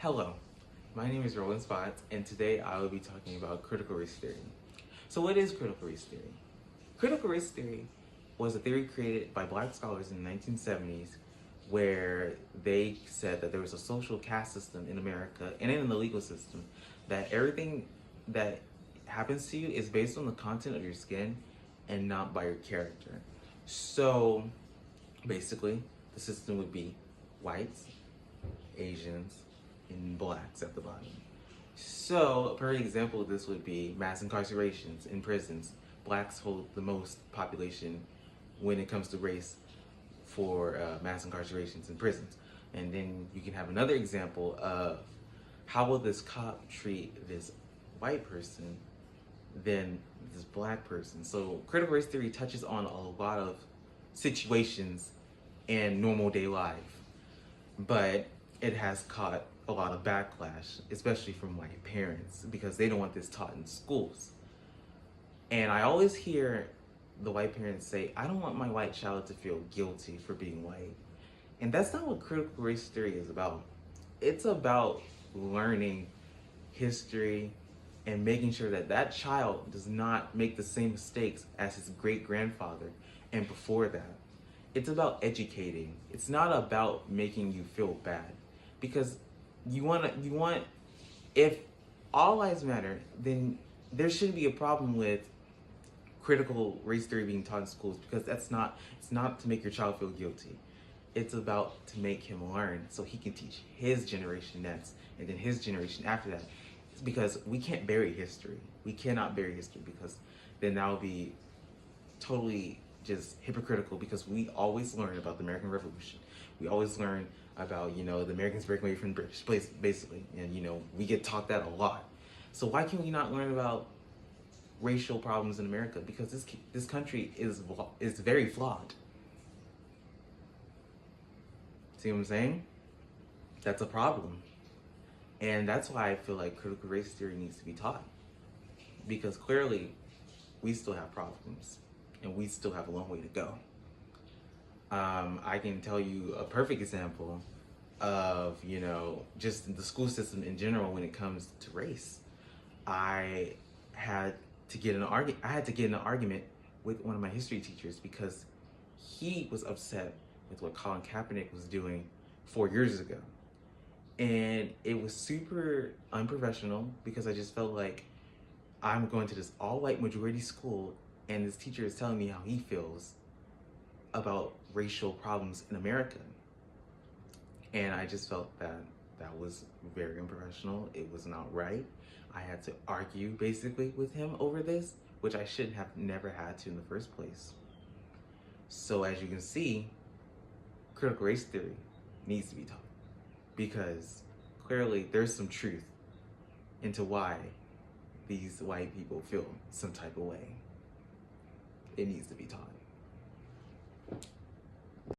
Hello, my name is Roland and today I will be talking about critical race theory. So, what is critical race theory? Critical race theory was a theory created by black scholars in the 1970s where they said that there was a social caste system in America and in the legal system, that everything that happens to you is based on the content of your skin and not by your character. So, basically, the system would be whites, Asians, and blacks at the bottom. So, a perfect example of this would be mass incarcerations in prisons. Blacks hold the most population when it comes to race for mass incarcerations in prisons. And then you can have another example of how will this cop treat this white person than this black person. So, critical race theory touches on a lot of situations in normal day life, but it has caught a lot of backlash, especially from white parents, because they don't want this taught in schools. And I always hear the white parents say, I don't want my white child to feel guilty for being white. And that's not what critical race theory is about. It's about learning history and making sure that that child does not make the same mistakes as his great grandfather and before that. It's about educating. It's not about making you feel bad, because you want if all lives matter, then there shouldn't be a problem with critical race theory being taught in schools, because it's not to make your child feel guilty. It's about to make him learn so he can teach his generation next and then his generation after that. It's because we can't bury history. We cannot bury history, because then that will be totally just hypocritical, because we always learn about the American Revolution. We always learn about, the Americans breaking away from the British, basically. And, we get taught that a lot. So why can we not learn about racial problems in America? Because this country is very flawed. See what I'm saying? That's a problem. And that's why I feel like critical race theory needs to be taught. Because clearly, we still have problems. And we still have a long way to go. I can tell you a perfect example of, just the school system in general when it comes to race. I had to get in an argument with one of my history teachers because he was upset with what Colin Kaepernick was doing 4 years ago. And it was super unprofessional, because I just felt like I'm going to this all-white majority school and this teacher is telling me how he feels about racial problems in America. And I just felt that that was very unprofessional. It was not right. I had to argue basically with him over this, which I should have never had to in the first place. So as you can see, critical race theory needs to be taught, because clearly there's some truth into why these white people feel some type of way. It needs to be taught.